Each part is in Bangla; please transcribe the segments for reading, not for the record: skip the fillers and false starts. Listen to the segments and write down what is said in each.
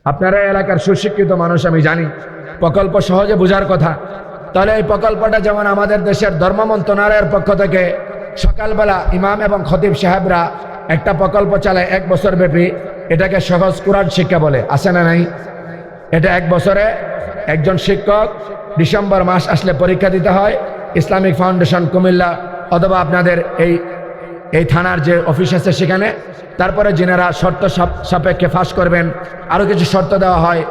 আপনারা এলাকার সুশিক্ষিত মানুষ, আমি জানি প্রকল্প সহজে বোঝার কথা। তাহলে এই প্রকল্পটা যেমন আমাদের দেশের ধর্ম মন্ত্রণালয়ের পক্ষ থেকে সকালবেলা ইমাম এবং খতিব সাহেবরা একটা প্রকল্প চালায় 1 বছর ব্যাপী, এটাকে সহজ কোরআন শিক্ষা বলে, আছে না নাই? এটা 1 বছরে একজন শিক্ষক ডিসেম্বর মাস আসলে পরীক্ষা দিতে হয় ইসলামিক ফাউন্ডেশন কুমিল্লা অথবা আপনাদের এই থানার যে অফিস আছে সেখানে। তারপরে যিনারা শর্ত সাপেক্ষে ফাঁস করবেন, আরও কিছু শর্ত দেওয়া হয়।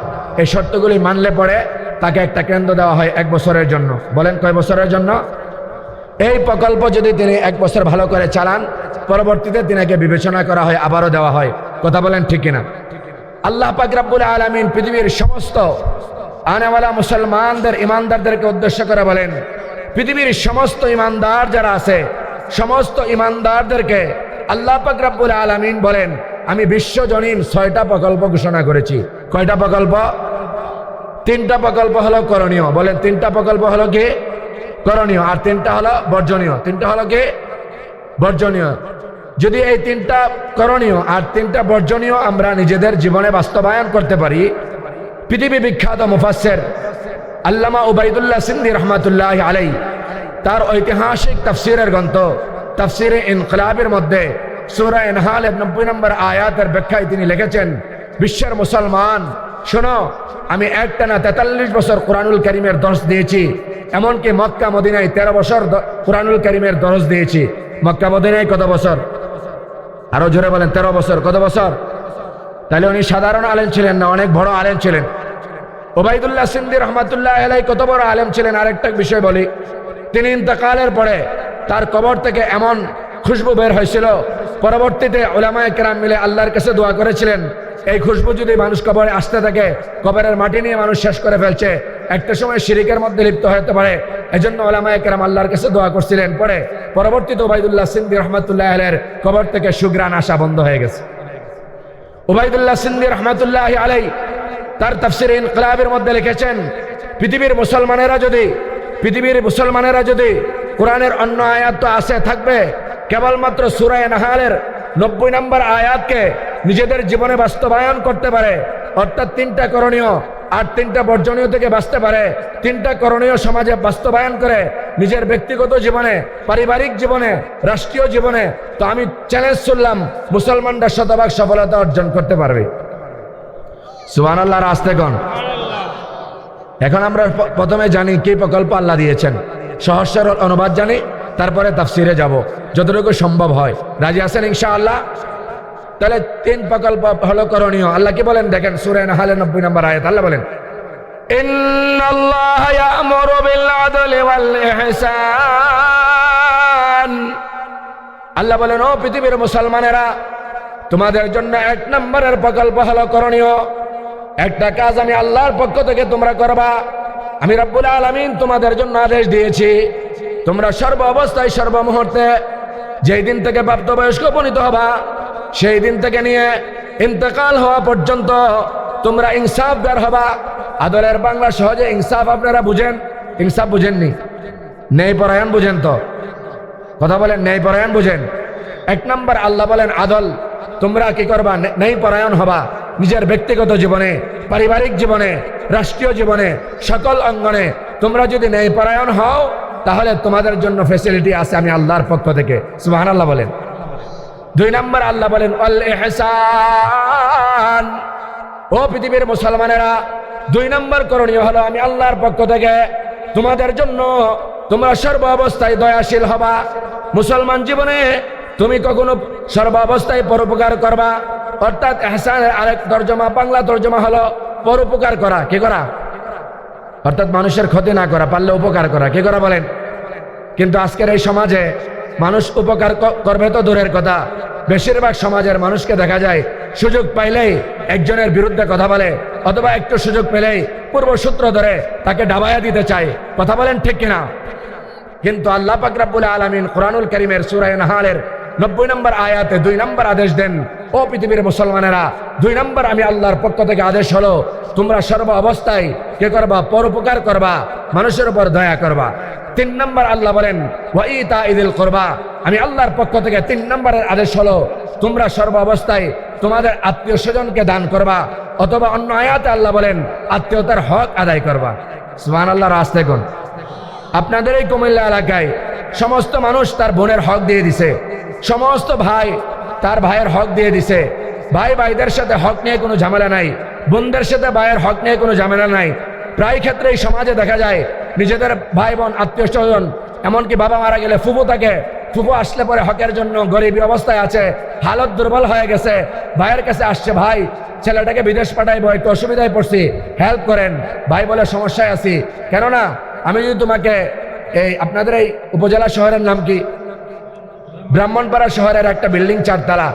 এই শর্তগুলি মানলে পরে তাকে একটা কেন্দ্র দেওয়া হয় 1 বছরের জন্য। বলেন কয় বছরের জন্য? এই প্রকল্প যদি তিনি 1 বছর ভালো করে চালান, পরবর্তীতে তিনাকে বিবেচনা করা হয়, আবারও দেওয়া হয়। কথা বলেন ঠিক কিনা? আল্লাহ পাক রব্বুল আলামিন পৃথিবীর সমস্ত আনেওয়ালা মুসলমানদের ইমানদারদেরকে উদ্দেশ্য করে বলেন, পৃথিবীর সমস্ত ইমানদার যারা আছে সমস্ত ইমানদারদেরকে আল্লাহ পাক রব্বুল আলামিন বলেন, আমি বিশ্বজনীন 6টা প্রকল্প ঘোষণা করেছি। কয়টা প্রকল্প? 3টা প্রকল্প হলো করণীয়। বলেন 3টা প্রকল্প হলো কি? করণীয়। আর 3টা হলো বর্জনীয়। 3টা হলো কি? বর্জনীয়। যদি এই 3টা করণীয় আর 3টা বর্জনীয় আমরা নিজেদের জীবনে বাস্তবায়ন করতে পারি, পৃথিবী বিখ্যাত মুফাসসির আল্লামা উবাইদুল্লাহ সিন্দি রহমাতুল্লাহি আলাইহি তার ঐতিহাসিক তাফসীরের গ্রন্থ তাফসীরে ইনকিলাবের মধ্যে সূরা ইনহালের 90 নম্বর আয়াতের ব্যাখ্যায় তিনি লিখেছেন, বিশ্বের মুসলমান শোনো, আমি একটানা 43 বছর কোরআনুল কারীমের দর্স দিয়েছি। এমনকি মক্কা মদিনায় 13 বছর কোরআনুল কারীমের দর্স দিয়েছি। মক্কা মদিনায় কত বছর? আরো জোরে বলেন। 13 বছর। কত বছর? তাহলে উনি সাধারণ আলেম ছিলেন না, অনেক বড় আলেম ছিলেন। উবাইদুল্লাহ সিন্দি রহমাতুল্লাহি আলাইহি কত বড় আলেম ছিলেন আরেকটা বিষয় বলি। তিনি ইন্তেকালের পরে তার কবর থেকে এমন খুশবু বের হয়েছিল, পরবর্তীতে উলামায়ে কেরাম মিলে আল্লাহর কাছে দোয়া করেছিলেন, এই খুশবু যদি মানুষ কবরে আসতে থাকে, কবরের মাটি নিয়ে মানুষ শেষ করে ফেলছে, একটা সময় শিরিকের মধ্যে লিপ্ত হতে পারে। এজন্য উলামায়ে কেরাম আল্লাহর কাছে দোয়া করছিলেন। পরে পরবর্তীতে উবাইদুল্লাহ সিন্দি রহমাতুল্লাহি আলাইহির কবর থেকে সুঘ্রাণ আসা বন্ধ হয়ে গেছে। উবাইদুল্লাহ সিন্দি রহমাতুল্লাহি আলাইহি তার তাফসীরে ইনকিলাবের মধ্যে লিখেছেন, পৃথিবীর মুসলমানেরা যদি কোরআনের অন্য আয়াত তো আছে থাকবে, কেবলমাত্র সূরা নাহালের 90 নম্বর আয়াতকে নিজেদের জীবনে বাস্তবায়ন করতে পারে, অর্থাৎ 3টা করণীয় আর 3টা বর্জনীয় থেকে বাঁচতে পারে, 3টা করণীয় সমাজে বাস্তবায়ন করে নিজের ব্যক্তিগত জীবনে, পারিবারিক জীবনে, রাষ্ট্রীয় জীবনে, তো আমি চ্যালেঞ্জ করলাম মুসলমানরা শতভাগ সফলতা অর্জন করতে পারবে। সুবহানাল্লাহর আস্তে কোন। এখন আমরা প্রথমে জানি কি প্রকল্প আল্লাহ দিয়েছেন, সহজ সরল অনুবাদ জানি, তারপরে তাফসিরে যাব যতটুকু সম্ভব হয়। রাজি আছেন ইনশাআল্লাহ? তাহলে 3 প্রকল্প হলো করণীয়। আল্লাহ কি বলেন দেখেন, সূরা নাহালের 90 নম্বর আয়াত আল্লাহ বলেন, ইন্নাল্লাহা ইয়া'মুরু বিল আদলি ওয়াল ইহসান। আল্লাহ বলেন, ও পৃথিবীর মুসলমানেরা, তোমাদের জন্য 1 নম্বরের প্রকল্প হলো করণীয়। একটা কাজ আমি আল্লাহর পক্ষ থেকে তোমরা করবা। আমি রব্বুল আলামিন তোমাদের জন্য আদেশ দিয়েছি, তোমরা সর্ব অবস্থায় সর্ব মুহূর্তে যেই দিন থেকে প্রাপ্তবয়স্ক উপনীত হবা, সেই দিন থেকে নিয়ে ইন্তেকাল হওয়া পর্যন্ত তোমরা ইনসাফগার হবা। আদলের বাংলা সহজে ইনসাফ আপনারা বুঝেন? ইনসাফ বুঝেননি? ন্যায় পরায়ণ বুঝেন তো? কথা বলেন, ন্যায় পরায়ণ বুঝেন? 1 নম্বর আল্লাহ বলেন আদল। তোমরা কি করবা? ন্যায় পরায়ণ হবা। নিজের ব্যক্তিগত জীবনে, পারিবারিক জীবনে, রাষ্ট্রীয় জীবনে, সকল অঙ্গনে তোমরা যদি ন্যায় পরায়ণ হও, তাহলে তোমাদের জন্য ফ্যাসিলিটি আছে আমি আল্লাহর পক্ষ থেকে। সুবহানাল্লাহ বলেন। 2 নম্বর আল্লাহ বলেন আল ইহসান। ও পৃথিবীর মুসলমানেরা, 2 নম্বর করণীয় হলো আমি আল্লাহর পক্ষ থেকে তোমাদের জন্য তোমরা সর্ব অবস্থায় দয়াশীল হবা। মুসলমান জীবনে তুমি কখনো সর্ব অবস্থায় পরোপকার করবা, অর্থাৎ ইহসানের আরেক তর্জমা, বাংলা তর্জমা হলো পরোপকার করা। কি করা? অর্থাৎ মানুষের ক্ষতি না করা, পারলে উপকার করা। কি করা বলেন? কিন্তু আজকের এই সমাজে মানুষ উপকার করবে তো দূরের কথা, বেশিরভাগ সমাজের মানুষকে দেখা যায় সুযোগ পাইলেই একজনের বিরুদ্ধে কথা বলে, অথবা একটু সুযোগ পেলেই পূর্বসূত্র ধরে তাকে ডাবায়া দিতে চায়। কথা বলেন ঠিক কিনা? কিন্তু আল্লাহ পাক রব্বুল আলামিন কোরআনুল কারীমের সূরা নাহালের 90 নম্বর আয়াতে 2 নম্বর আদেশ দেন, ও পৃথিবীর মুসলমানেরা, 2 নম্বর আমি আল্লাহর পক্ষ থেকে আদেশ হলো তোমরা সর্ব অবস্থায় কে করবা? পরোপকার করবা, মানুষের উপর দয়া করবা। 3 নম্বর আল্লাহ বলেন ওয়া ইতাইযিল কুরবা। আমি আল্লাহর পক্ষ থেকে 3 নম্বরের আদেশ হলো তোমরা সর্ব অবস্থায় তোমাদের আত্মীয় স্বজনকে দান করবা, অথবা অন্য আয়াতে আল্লাহ বলেন আত্মীয়তার হক আদায় করবা। সুবহানাল্লাহর আস্তে কোন আপনাদের এই কুমিল্লা এলাকায় সমস্ত মানুষ তার বোনের হক দিয়ে দিছে, সমস্ত ভাই তার ভাইয়ের হক দিয়ে দিছে। ভাই ভাইদের সাথে হক নিয়ে কোনো ঝামেলা নাই, বোনদের সাথে ভাইয়ের হক নিয়ে কোনো ঝামেলা নাই। প্রায় ক্ষেত্রে এই সমাজে দেখা যায় নিজেদের ভাই বোন আত্মীয় স্বজন, এমনকি বাবা মারা গেলে ফুফু থাকে, ফুফু আসলে পরে হকের জন্য গরিবী অবস্থায় আছে, হালত দুর্বল হয়ে গেছে, ভাইয়ের কাছে আসছে, ভাই ছেলেটাকে বিদেশ পাঠাইবো, একটু অসুবিধায় পড়ছি, হেল্প করেন। ভাই বলে সমস্যায় আছি, কেননা আমি যদি তোমাকে এই আপনাদের এই উপজেলা শহরের নাম কি, ব্রাহ্মণপাড়া শহরের একটা বিল্ডিং 4 তালা,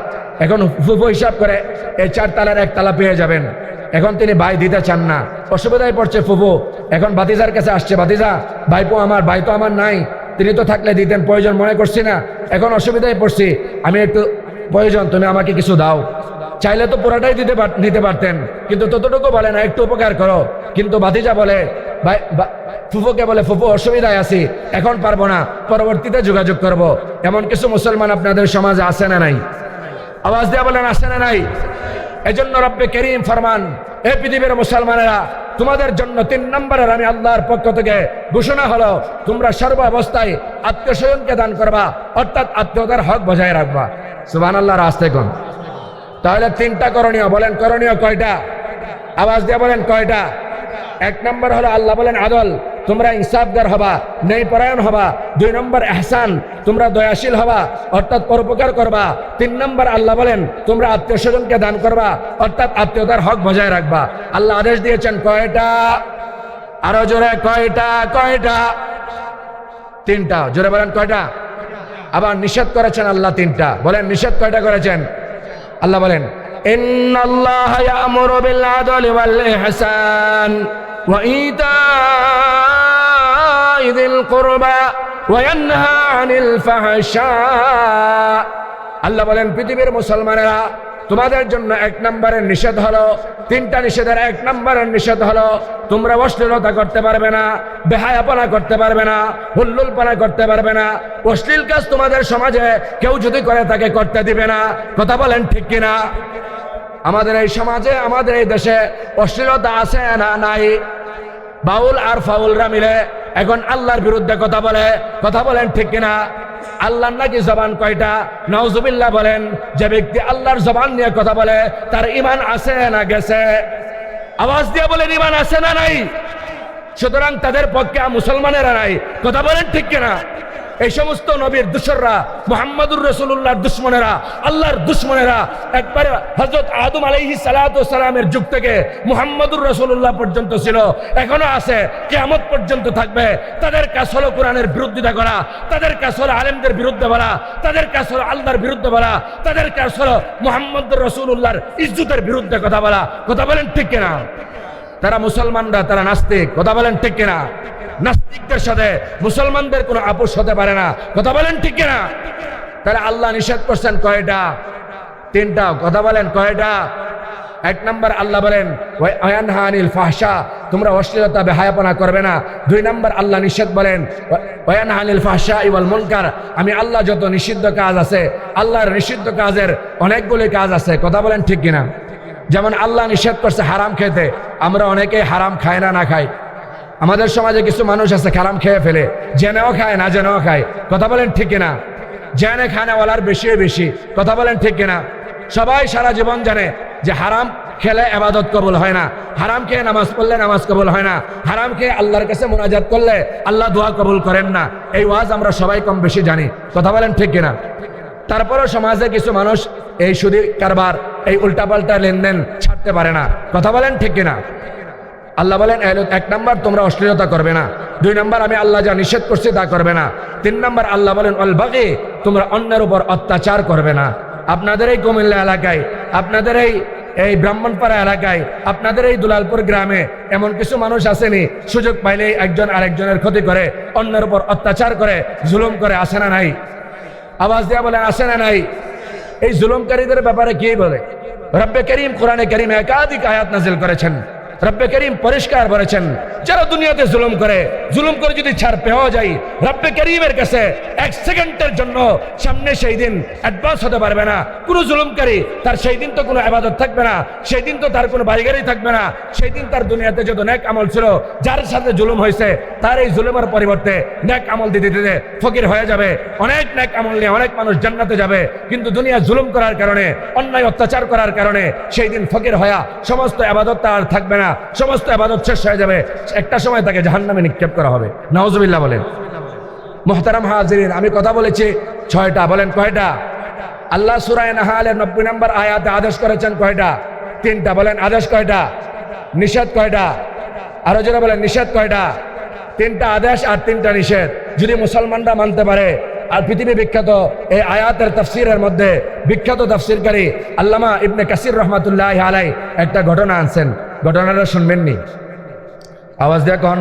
এখন ফুফু হিসাব করে এই 4 তালার 1 তালা পেয়ে যাবেন। এখন তিনি ভাই দিতে চান না, অসুবিধায় পড়ছে ফুফু, এখন ভাতিজার কাছে আসছে, ভাতিজা ভাইপো আমার, ভাই তো আমার নাই, তিনি তো থাকলে দিতেন, প্রয়োজন মনে করছি না, এখন অসুবিধায় পড়ছি, আমি একটু প্রয়োজন, তুমি আমাকে কিছু দাও। চাইলে তো পুরাটাই দিতে পারতেন, কিন্তু ততটুকু বলে না, একটু উপকার করো। কিন্তু ভাতিজা বলে ভাই, ফুফুকে বলে ফুফু অসুবিধায় আছি, এখন পারবো না, পরবর্তীতে যোগাযোগ করব। এমন কিছু মুসলমান আপনাদের সমাজে আছে না নাই? আওয়াজ দিয়ে বলেন আছে না নাই? এজন্য রব্বে করিম ফরমান, এই পৃথিবীর মুসলমানেরা, তোমাদের জন্য 3 নম্বরের আমি আল্লাহর পক্ষ থেকে ঘোষণা হলো, তোমরা সর্ব অবস্থায় আত্মীয় স্বজনকে দান করবা, অর্থাৎ আত্মীয়তার হক বজায় রাখবা। সুবহানাল্লাহর আস্তে কোন। তাহলে 3টা করণীয়, বলেন করণীয় কয়টা? আওয়াজ দিয়ে বলেন কয়টা? 1 নম্বর হলো আল্লাহ বলেন আদল, তোমরা ইনসাফগার হবা, ন্যায়পরায়ণ হবা। 2 নম্বর ইহসান, তোমরা দয়াশীল হবা, অর্থাৎ পরোপকার করবা। 3 নম্বর আল্লাহ বলেন তোমরা আত্মীয় স্বজনকে দান করবা, অর্থাৎ আত্মীয়তার হক বজায় রাখবা। আল্লাহ আদেশ দিয়েছেন কয়টা? আরো জোরে কয়টা? কয়টা? 3টা। জোরে বলেন কয়টা? আবার নিষেধ করেছেন আল্লাহ 3টা। বলেন নিষেধ কয়টা করেছেন? আল্লাহ বলেন ইন্নাল্লাহা ইয়া'মুরু বিল আদলি ওয়াল ইহসান ওয়া ইতা'i যিল কুরবা ওয়া ইয়ানহা আনিল ফাহশা। আল্লাহ বলেন পৃথিবীর মুসলমানেরা, তোমাদের জন্য 1 নম্বরের নিষেধ হলো, 3টা নিষেধের 1 নম্বরের নিষেধ হলো তোমরা অশ্লীলতা করতে পারবে না, বেহায়াপনা করতে পারবে না, হুল্লোড়পনা করতে পারবে না। অশ্লীল কাজ তোমাদের সমাজে কেউ যদি করে তাকে করতে দিবে না। কথা বলেন ঠিক কিনা? আমাদের এই সমাজে, আমাদের এই দেশে অশ্লীলতা আছে না নাই? বাউল আর ফাউলরা মিলে এখন আল্লাহর বিরুদ্ধে কথা বলে। কথা বলেন ঠিক কিনা? আল্লাহর নাকি জবান কয়টা? নাউজুবিল্লাহ বলেন। যে ব্যক্তি আল্লাহর জবান নিয়ে কথা বলে তার ঈমান আছে না গেছে? আওয়াজ দিয়ে বলেন ঈমান আছে না নাই? সুতরাং তাদের পক্ষে মুসলমানেরা নাই। কথা বলেন ঠিক কিনা? এই সমস্ত নবীর দুশররা, মুহাম্মদুর রাসূলুল্লাহর দুশমনেরা, আল্লাহর দুশমনেরা একবারে হযরত আদম আলাইহিস সালাতু ওয়াস সালামের যুগ থেকে মুহাম্মদুর রাসূলুল্লাহ পর্যন্ত ছিল, এখনো আছে, কিয়ামত পর্যন্ত থাকবে। তাদের কাজ হলো কোরআনের বিরোধিতা করা, তাদের কাজ হলো আলেমদের বিরুদ্ধে বলা, তাদের কাজ হলো আল্লাহর বিরুদ্ধে বলা, তাদের কাজ হলো মুহাম্মদুর রাসূলুল্লাহর ইজ্জতের বিরুদ্ধে কথা বলা। কথা বলেন ঠিক কিনা? তারা মুসলমানরা, তারা নাস্তিক। কথা বলেন ঠিক কিনা? নাস্তিকদের সাথে মুসলমানদের কোনো আপোষ হতে পারে না। কথা বলেন ঠিক কিনা? তারা আল্লাহ নিষেধ করছেন কয়টা? 3টা। কথা বলেন কয়টা? 1 নম্বর আল্লাহ বলেন ওয়ায়ানহা আনিল ফাহশা, তোমরা অশ্লীলতা বেহায়াপনা করবে না। 2 নম্বর আল্লাহ নিষেধ বলেন ওয়ায়ানহা আনিল ফাহশা ওয়াল মুনকার, আমি আল্লাহ যত নিষিদ্ধ কাজ আছে, আল্লাহর নিষিদ্ধ কাজের অনেকগুলি কাজ আছে। কথা বলেন ঠিক কিনা? যেমন আল্লাহ নিষেধ করছে হারাম খেতে, আমরা অনেকেই হারাম খায় না, না খাই। আমাদের সমাজে কিছু মানুষ আছে হারাম খেয়ে ফেলে, জেনেও খায় না জেনেও খায়। কথা বলেন ঠিক কিনা? জেনে খানেওয়ালার বেশি বেশি। কথা বলেন ঠিক কিনা? সবাই সারা জীবন জানে যে হারাম খেলে ইবাদত কবুল হয় না, হারাম খেয়ে নামাজ পড়লে নামাজ কবুল হয় না, হারাম খেয়ে আল্লাহর কাছে মুনাজাত করলে আল্লাহ দোয়া কবুল করেন না। এই ওয়াজ আমরা সবাই কম বেশি জানি। কথা বলেন ঠিক কিনা? তারপরেও সমাজে কিছু মানুষ এই সুদী কারবার, এই উল্টাপাল্টা লেনদেন ছাড়তে পারে না। কথা বলেন ঠিক কিনা? আল্লাহ বলেন 1 নম্বর তোমরা অশ্লীলতা করবে না। 2 নম্বর আমি আল্লাহ যা নিষেধ করছি তা করবে না। 3 নম্বর আল্লাহ বলেন অল বাগী, তোমরা অন্যের উপর অত্যাচার করবে না। আপনাদের এই কুমিল্লা এলাকায়, আপনাদের এই ব্রাহ্মণপাড়া এলাকায়, আপনাদের এই দুলালপুর গ্রামে এমন কিছু মানুষ আসেনি সুযোগ পাইলেই একজন আরেকজনের ক্ষতি করে, অন্যের উপর অত্যাচার করে, জুলুম করে? আসে না নাই? আওয়াজ দিয়া বলেন আসে না নাই? এই জুলুমকারীদের ব্যাপারে কি বলে? রব্বে করিম কোরআনে কারীমে একাধিক আয়াত নাযিল করেছেন। রব্বে করিম পরিষ্কার বলেছেন, যারা দুনিয়াতে জুলুম করে যদি ছাড় পেওয়া যায়, রব্বে করিমের কাছে এক সেকেন্ডের জন্য সামনে সেই দিন অ্যাডভান্স হতে পারবে না। কোনো জুলুমকারী তার সেই দিন তো কোনো ইবাদত থাকবে না, সেই দিন তো তার কোনো বাড়িগাড়ি থাকবে না, সেই দিন তার দুনিয়াতে যত নেক আমল ছিল, যার সাথে জুলুম হয়েছে তার এই জুলুমের পরিবর্তে নেক আমল দিতে দিতে ফকির হয়ে যাবে। অনেক নেক আমল নিয়ে অনেক মানুষ জান্নাতে যাবে, কিন্তু দুনিয়া জুলুম করার কারণে, অন্যায় অত্যাচার করার কারণে সেই দিন ফকির হয়ে সমস্ত ইবাদত তার থাকবে না, সমস্ত ইবাদত শেষ হয়ে যাবে, একটা সময় তাকে জাহান্নামে নিক্ষেপ করা হবে। নাউজুবিল্লাহ বলেন। মুহতারাম হাজিরিন, আমি কথা বলেছি 6টা, বলেন কয়টা? আল্লাহ সূরা নাহালের 90 নম্বর আয়াতে আদেশ করেছেন কয়টা? 3টা। বলেন আদেশ কয়টা? নিষেধ কয়টা? আরো যারা বলেন নিষেধ কয়টা? 3টা আদেশ আর 3টা নিষেধ। যদি মুসলমানরা মানতে পারে, আর পৃথিবী বিখ্যাত এই আয়াতের তাফসীরের মধ্যে বিখ্যাত তাফসীরকারী আল্লামা ইবনে কাসির রহমাতুল্লাহ আলাইহি একটা ঘটনা আনছেন, ঘটনাটা শুনবেননি? আওয়াজ দিয়ে কোন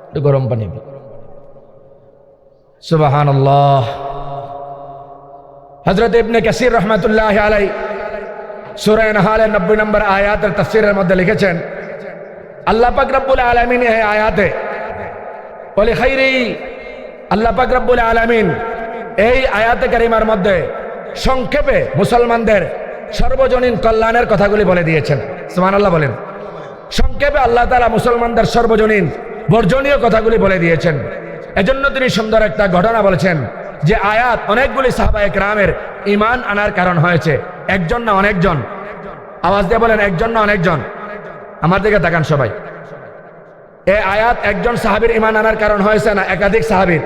একটু গরম পানি। সুবহানাল্লাহ। হযরত ইবনে কাসির রহমাতুল্লাহ আলাইহি সূরা নাহালের 90 নম্বর আয়াতের তাফসীরের মধ্যে লিখেছেন, আল্লাহ পাক রব্বুল আলামিন এই আয়াতে বলে খাইরি, আল্লাহ পাক রব্বুল আলামিন এই আয়াতে কারিমার মধ্যে সংক্ষেপে মুসলমানদের সর্বজনীন কল্যাণের কথাগুলি বলে দিয়েছেন। সুবহানাল্লাহ বলেন। সংক্ষেপে আল্লাহ তাআলা মুসলমানদের সর্বজনীন বর্জনীয় কথাগুলি বলে দিয়েছেন। এজন্য তিনি সুন্দর একটা ঘটনা বলেছেন যে আয়াত অনেকগুলি সাহাবায়ে কেরামের ঈমান আনার কারণ হয়েছে। একজন না অনেকজন। আওয়াজ দিয়ে বলেন একজন না অনেকজন। আমার দিকে তাকান সবাই। এই আয়াত একজন সাহাবীর ঈমান আনার কারণ হয়েছে না একাধিক সাহাবীর?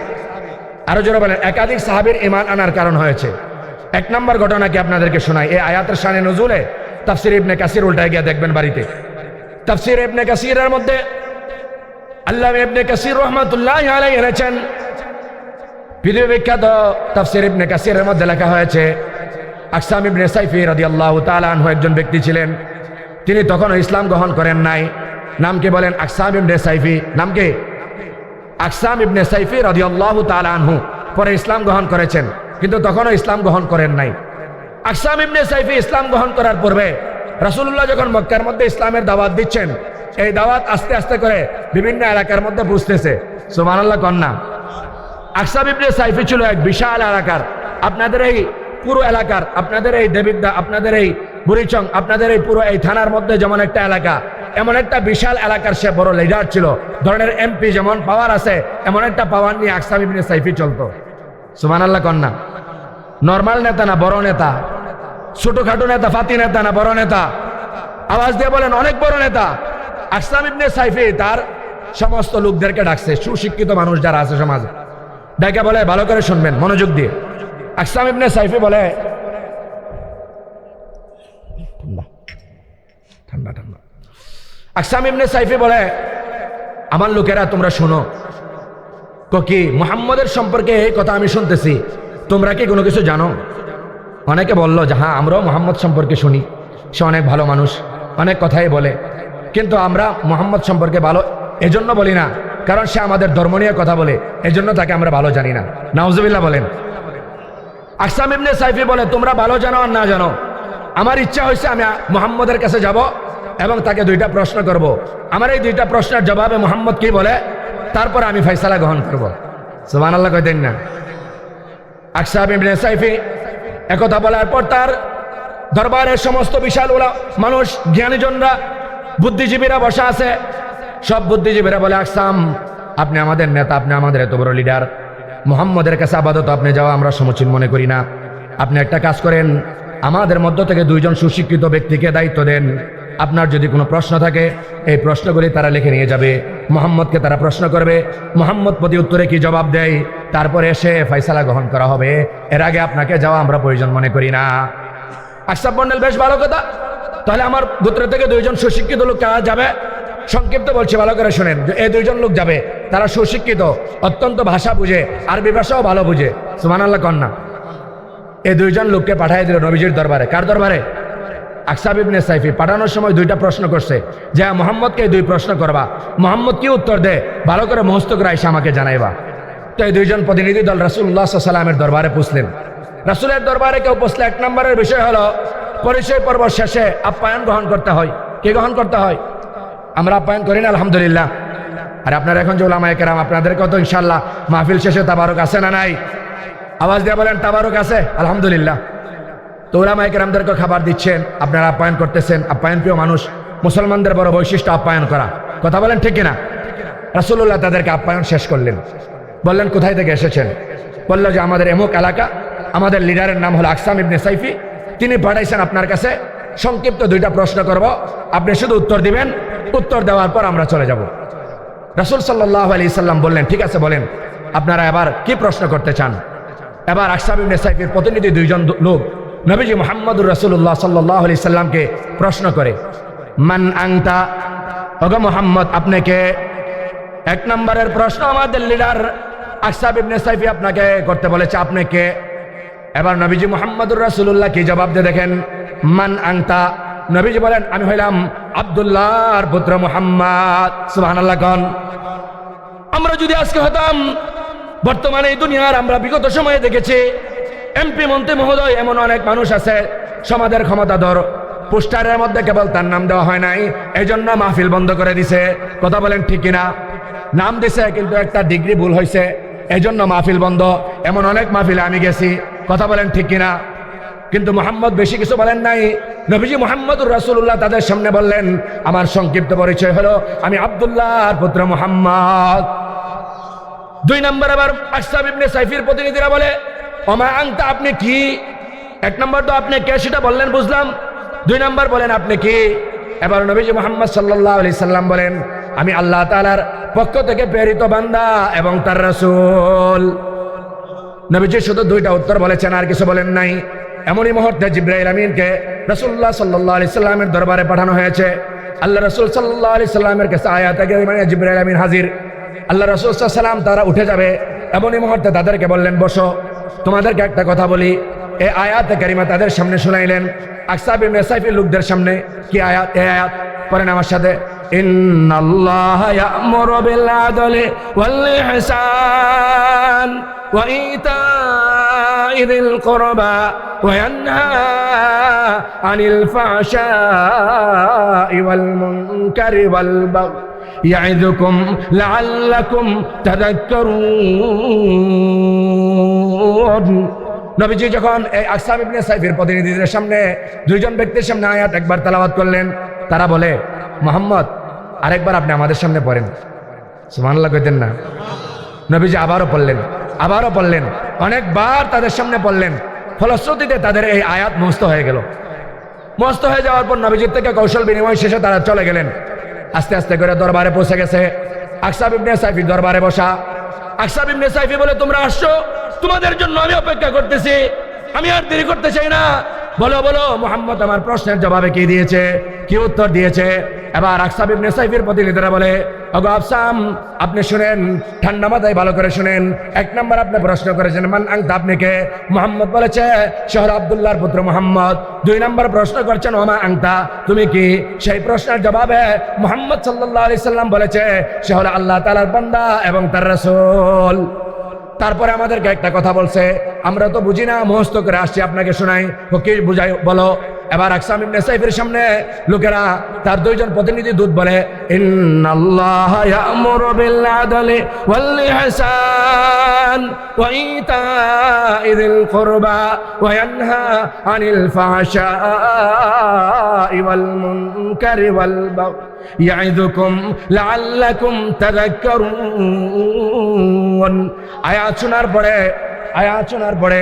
আরো জোরে বলেন একাধিক সাহাবীর ঈমান আনার কারণ হয়েছে। 1 নম্বর ঘটনা কি আপনাদেরকে শোনাই। এই আয়াতের শানে নজুলে তাফসীর ইবনে কাসির উল্টায় গিয়ে দেখবেন বাড়িতে। তাফসীর ইবনে কাসিরের মধ্যে আল্লামা ইবনে কাসির রাহমাতুল্লাহি আলাইহি এনেছেন, পৃথিবী বিখ্যাত তাফসীর ইবনে কাসিরের মধ্যে লেখা হয়েছে, আকসাম ইবনে সাইফি রাদিয়াল্লাহু তাআলা আনহু একজন ব্যক্তি ছিলেন, তিনি তখনও ইসলাম গ্রহণ করেন নাই। নাম কি বলেন? আকসাম ইবনে সাইফি। নাম কি? আকসাম ইবনে সাইফি রাদিয়াল্লাহু তাআলা আনহু পরে ইসলাম গ্রহণ করেছেন, কিন্তু তখনও ইসলাম গ্রহণ করেন নাই। আকসাম ইবনে সাইফি ইসলাম গ্রহণ করার পূর্বে রাসূলুল্লাহ যখন মক্কার মধ্যে ইসলামের দাওয়াত দিচ্ছেন, এই দাওয়াত আস্তে আস্তে করে বিভিন্ন এলাকার মধ্যে পৌঁছতেছে। সুবহানাল্লাহ কন্যা। আকসাম ইবনে সাইফি ছিল এক বিশাল এলাকার, আপনাদের এই পুরো এলাকার, আপনাদের এই দেবিদ্যা, আপনাদের এই বুড়িচং, আপনাদের এই পুরো এই থানার মধ্যে যেমন একটা এলাকা, এমন একটা বিশাল এলাকার সে বড় লিডার ছিল। ধরনের এমপি যেমন পাওয়ার আছে, এমন একটা পাওয়ার নিয়ে আকসাম ইবনে সাইফি চলতো। সুবহানাল্লাহ কন্যা। নরমাল নেতা না বড় নেতা? ছোটখাটো নেতা, ফাতি নেতা না বড় নেতা? আওয়াজ দিয়ে বলেন অনেক বড় নেতা। আকসাম ইবনে সাইফি তার সমস্ত লোকদেরকে ডাকছে, সুশিক্ষিত মানুষ যারা আছে সমাজে, ডাকে বলে, ভালো করে শুনবেন মনোযোগ দিয়ে। আকসাম ইবনে সাইফি বলে, ঠান্ডা ঠান্ডা। আকসাম ইবনে সাইফি বলে, আমার লোকেরা তোমরা শোনো, কি মুহাম্মদের সম্পর্কে এই কথা আমি শুনতেছি, তোমরা কি কোনো কিছু জানো? অনেকে বলল যে হ্যাঁ, আমরাও মুহাম্মদ সম্পর্কে শুনি, সে অনেক ভালো মানুষ, অনেক কথাই বলে, কিন্তু আমরা মুহাম্মদ সম্পর্কে ভালো এজন্য বলি না কারণ সে আমাদের ধর্ম নিয়ে কথা বলে, এজন্য তাকে আমরা ভালো জানি না। নাউজুবিল্লাহ বলেন। আকসাম ইবনে সাইফি বলে, তোমরা ভালো জানো আর না জানো, আমার ইচ্ছা হয়েছে আমি মুহাম্মদের কাছে যাব এবং তাকে 2টা প্রশ্ন করব। আমার এই 2টা প্রশ্নের জবাবে মুহাম্মদ কি বলে, তারপর আমি ফয়সালা গ্রহণ করব। সুবহানাল্লাহ কইতেন না? আকসাম ইবনে সাইফি একথা বলার পর তার দরবারের সমস্ত বিশাল মানুষ, জ্ঞানীজনরা, বুদ্ধিজীবীরা বসা আছে। সব বুদ্ধিজীবীরা বলে, আকসাম আপনি আমাদের নেতা, আপনি আমাদের এত বড় লিডার, মুহাম্মদের কাছে আপাতত আপনি যাওয়া আমরা সমীচীন মনে করি না। আপনি একটা কাজ করেন, আমাদের মধ্য থেকে 2 জন সুশিক্ষিত ব্যক্তিকে দায়িত্ব দেন। আপনার যদি কোনো প্রশ্ন থাকে, এই প্রশ্নগুলি তারা লিখে নিয়ে যাবে, মুহাম্মদকে তারা প্রশ্ন করবে, মুহাম্মদ প্রতি উত্তরে কি জবাব দেয়, তারপরে এসে ফয়সালা গ্রহণ করা হবে। এর আগে আপনাকে যাওয়া আমরা প্রয়োজন মনে করি না। আকসাম বললেন, বেশ ভালো কথা, তাহলে আমার গোত্র থেকে 2 জন সুশিক্ষিত লোক কারা যাবে? সংক্ষিপ্ত বলছি, ভালো করে শুনেন। এই 2 জন লোক যাবে, তারা সুশিক্ষিত, অত্যন্ত ভাষা বুঝে, আরবি ভাষাও ভালো বুঝে। সুবহানাল্লাহ কন্যা। এই 2 জন লোককে পাঠিয়ে দিল নবীজির দরবারে। কার দরবারে? আকসাম ইবনে সাইফি। পাঠানোর সময় 2টা প্রশ্ন করছে যে মুহাম্মদকে 2 প্রশ্ন করবা, মুহাম্মদ কি উত্তর দেয় ভালো করে মুখস্থ করে আইসা আমাকে জানাইবা। তো এই 2 জন প্রতিনিধি দল রাসূলুল্লাহ সাল্লাল্লাহু আলাইহি ওয়াসাল্লামের দরবারে পৌঁছলেন। রাসূলের দরবারে কেউ পৌঁছলে 1 নম্বরের বিষয় হলো পরিচয় পর্ব শেষে আপ্যায়ন গ্রহণ করতে হয়। কে গ্রহণ করতে হয়? আমরা আপ্যায়ন করি না আলহামদুলিল্লাহ। আর আপনারা এখন যে ওলামায়ে কেরাম, আপনাদেরকেও তো ইনশাআল্লাহ মাহফিল শেষে তাবারুক আছে না নাই? আওয়াজ দিয়ে বলেন তাবারুক আছে আলহামদুলিল্লাহ। তো ওলামায়ে কেরামদেরকে খাবার দিচ্ছেন, আপনারা আপ্যায়ন করতেছেন। আপ্যায়ন প্রিয় মানুষ, মুসলমানদের বড় বৈশিষ্ট্য আপ্যায়ন করা। কথা বলেন ঠিক কিনা? রাসূলুল্লাহ তাদেরকে আপ্যায়ন শেষ করলেন, বললেন কোথায় থেকে এসেছেন? বলল যে আমাদের এমুক এলাকা, আমাদের লিডারের নাম হলো আকসাম ইবনে সাইফি, তিনি পাঠাইছেন আপনার কাছে, সংক্ষিপ্ত 2টা প্রশ্ন করব, আপনি শুধু উত্তর দিবেন, উত্তর দেওয়ার পর আমরা চলে যাব। রাসূল সাল্লাল্লাহু আলাইহি সাল্লাম বললেন ঠিক আছে, বলেন আপনারা এবার কি প্রশ্ন করতে চান। এবার আকসাম ইবনে সাইফির প্রতিনিধি 2 জন লোক নবীজি মুহাম্মদুর রাসূলুল্লাহ সাল্লাল্লাহু আলাইহি সাল্লামকে প্রশ্ন করে, মান আনতা, ওগো মুহাম্মদ আপনি কে? 1 নম্বরের প্রশ্ন আমাদের লিডার আকসাম ইবনে সাইফি আপনাকে করতে বলেছে, আপনি কে? এবার নবীজি মুহাম্মদুর রাসূলুল্লাহ কি জবাব দিয়ে দেখেন, মান আনতা। নবীজি বলেন আমি হইলাম আব্দুল্লাহর পুত্র মুহাম্মদ। সুবহানাল্লাহ কোন। আমরা যদি আজকে হতাম, বর্তমানে এই দুনিয়ার আমরা বিগত সময়ে দেখেছি এমপি মন্ত্রী মহোদয় এমন অনেক মানুষ আছে সমাজের ক্ষমতাধর, পোস্টারের মধ্যে কেবল তার নাম দেওয়া হয় নাই, এই জন্য মাহফিল বন্ধ করে দিছে। কথা বলেন ঠিক কিনা? নাম দিছে কিন্তু একটা ডিগ্রি ভুল হয়েছে, এই জন্য মাহফিল বন্ধ। এমন অনেক মাহফিলে আমি গেছি। কথা বলেন ঠিক কিনা? কিন্তু মুহাম্মদ বেশি কিছু বলেন নাই। নবীজি মুহাম্মদুর রাসূলুল্লাহ তাদের সামনে বললেন আমার সংক্ষিপ্ত পরিচয় হলো আমি আব্দুল্লাহর পুত্র মুহাম্মদ। 2 নম্বর আবার আকসাম ইবনে সাইফির প্রতিনিধিরা বলে ওমা আনতা, আপনি কি? 1 নম্বর তো আপনি কে সেটা বললেন বুঝলাম, 2 নম্বর বলেন আপনি কি? এবার নবীজি মুহাম্মদ সাল্লাল্লাহু আলাইহি সাল্লাম বলেন আমি আল্লাহ তাআলার পক্ষ থেকে প্রেরিত বান্দা এবং তার রাসূল। নবীজি শুধু 2টা উত্তর বলেছেন, আর কিছু বলেন নাই। এমনই মুহূর্তে জিবরাইল আমিনকে রাসূলুল্লাহ সাল্লাল্লাহু আলাইহি সাল্লামের দরবারে পাঠানো হয়েছে। আল্লাহ রাসূল সাল্লাল্লাহু আলাইহি সাল্লামের কাছে আয়াতে কারিমায় জিবরাইল আমিন হাজির। আল্লাহ রাসূল সাল্লাল্লাহু আলাইহি সাল্লাম তারা উঠে যাবে, এমনই মুহূর্তে তাদেরকে বললেন বসো, তোমাদেরকে একটা কথা বলি। এই আয়াতে কারিমা তাদের সামনে শুনাইলেন, আকসাম ইবনে সাইফির লোকদের সামনে। কি আয়াত? এই আয়াত পড়েন আমার সাথে, ইন্নাল্লাহা ইয়া'মুরু বিল আদলি ওয়াল ইহসান ওয়া ইতা'i যিল কুরবা ওয়া ইয়ানহা আনিল ফাহশা'i ওয়াল মুনকারি ওয়াল বাগই ইয়া'iদুকুম লাআল্লাকুম তাযাক্কারুন। নবীজি যখন এই আকসাম ইবনে সাইফির প্রতিনিধিদের সামনে 2 জন ব্যক্তির সামনে আয়াত একবার তেলাওয়াত করলেন, তারা বলে মুহাম্মদ আরেকবার আপনি আমাদের সামনে পড়েন। সুবহানাল্লাহ কইতেন না? নবীজি আবারও পড়লেন, অনেকবার তাদের সামনে পড়লেন। ফলশ্রুতিতে তাদের এই আয়াত মুখস্থ হয়ে গেল। মুখস্থ হয়ে যাওয়ার পর নবীজির থেকে কৌশল বিনিময় শেষে তারা চলে গেলেন। আস্তে আস্তে করে দরবারে পৌঁছে গেছে। আকসাম ইবনে সাইফির দরবারে বসা। আকসাম ইবনে সাইফি বলে তোমরা আসছো, তোমাদের জন্য আমি অপেক্ষা করতেছি, আমি আর দেরি করতে চাই না। বলো বলো মুহাম্মদ আমার প্রশ্নের জবাবে কি দিয়েছে, কি উত্তর দিয়েছে? এবার আকসাম ইবনে সাইফির প্রতিনিধিরা বলে ওগো আকসাম আপনি শুনেন, ঠান্ডা মাথায় ভালো করে শুনেন। 1 নম্বর আপনি প্রশ্ন করেছেন মান আনতা, আপনি কে? মুহাম্মদ বলেছে সে হলো আব্দুল্লাহর পুত্র মুহাম্মদ। 2 নম্বর প্রশ্ন করছেন ওমা আনতা, তুমি কি? সেই প্রশ্নের জবাবে মুহাম্মদ সাল্লাল্লাহু আলাইহি সাল্লাম বলেছে সে হলো আল্লাহ তাআলার বান্দা এবং তার রাসূল। তারপরে আমাদেরকে একটা কথা বলছে, আমরা তো বুঝি না, মুখস্থ করে আসছি, আপনাকে শোনাই, কি বুঝাই বলো। এবার আকসাম ইবনে সাইফির সামনে লোকেরা তার 2 জন প্রতিনিধি দূত বলে ইন্নাল্লাহা ইয়া'মুরু বিল আদলি ওয়াল ইহসান ওয়া ইতা'i যিল কুরবা ওয়া ইয়ানহা আনিল ফাহশা'i ওয়াল মুনকারি ওয়াল বাগই ইয়া'iদুকুম লাআল্লাকুম তাযাক্কারুন। আয়াত শোনার পরে